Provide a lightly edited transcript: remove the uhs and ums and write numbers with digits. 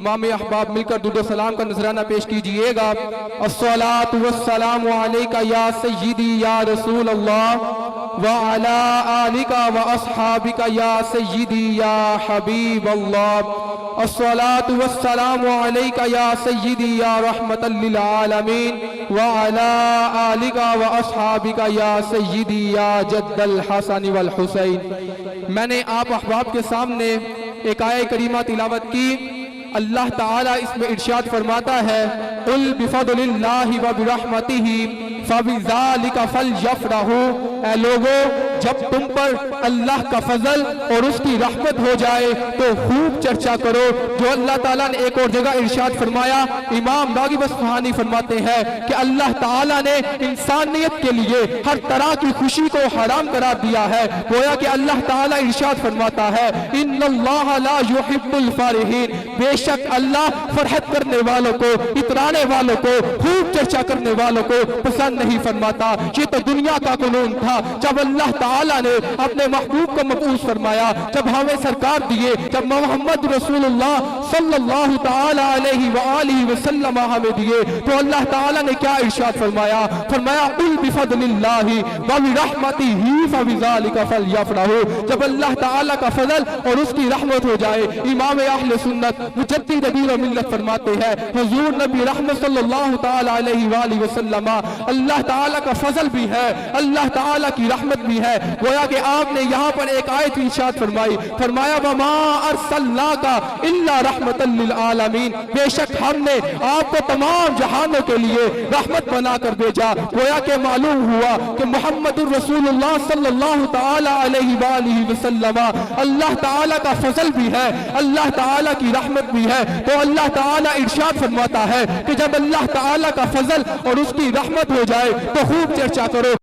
तमाम अहबाब मिलकर दुरूद व सलाम का नजराना पेश कीजिएगा। अस्सलातु वस्सलामु अलैका या सय्यदी या रसूल अल्लाह व अला आलिका व अस्हाबिका या सय्यदी या हबीब अल्लाह। अस्सलातु वस्सलामु अलैका या सय्यदी या रहमतल लिल आलमीन व अला आलिका व अस्हाबिका या सय्यदी या जद्दल हसन वल हुसैन। मैंने आप अहबाब के सामने एक आयत करीमा तिलावत की। अल्लाह ताला इसमें इरशाद फरमाता है, कुल बिफदलिल्लाहि व बिरहमतिही फबिज़ालिका फलयफ़रहू। ऐ लोगो, जब तुम पर अल्लाह का फजल और उसकी रहमत हो जाए तो खूब चर्चा करो। जो अल्लाह ताला ने एक और जगह इरशाद फरमाया, इमाम रागिब अस्फ़हानी फरमाते हैं कि अल्लाह ताला ने इंसानियत के लिए हर तरह की खुशी को हराम करार दिया है। गोया कि अल्लाह ताला इरशाद फरमाता है, इन्नल्लाह ला युहिब्बुल फारिहीन। बेशक अल्लाह फरहत करने वालों को, इतराने वालों को, खूब चर्चा करने वालों को पसंद नहीं फरमाता। ये तो दुनिया का कानून था। जब अल्लाह ताला ने अपने महबूब को मबूस फरमाया, जब हमें सरकार दिए, जब मोहम्मद रसूलुल्लाह सल्लल्लाहु ताला अलैहि व आलिहि वसल्लम हमें दिए, तो अल्लाह ताला ने क्या इरशाद फरमाया? फरमाया, कुल बिफदलिल्लाहि व बिरहमतिही फबिज़ालिका फलयफ़रहू। जब अल्लाह ताला का फजल और उसकी रहमत हो जाए, इमाम अहले सुन्नत मुजद्दिद दीन व मिल्लत फरमाते हैं, हुजूर नबी रहमत सल्लल्लाहु ताला अलैहि व आलिहि वसल्लम अल्लाह ताला का फजल भी है, अल्लाह ताला की रहमत भी है। गोया कि आपने यहाँ पर एक आयत इरशाद फरमाई, फरमाया वमा अरसलनाका इल्ला रहमतल लिल आलमीन। बेशक हमने आपको तमाम जहानों के लिए रहमत बनाकर भेजा। गोया कि मालूम हुआ कि मुहम्मदुर रसूलुल्लाह सल्लल्लाहु ताला अलैहि व आलिहि वसल्लम अल्लाह ताला का फजल भी है, अल्लाह ताला की रहमत भी है। तो अल्लाह ताला इरशाद फरमाता है कि जब अल्लाह ताला का फजल और उसकी रहमत हो जाए तो खूब चर्चा करो।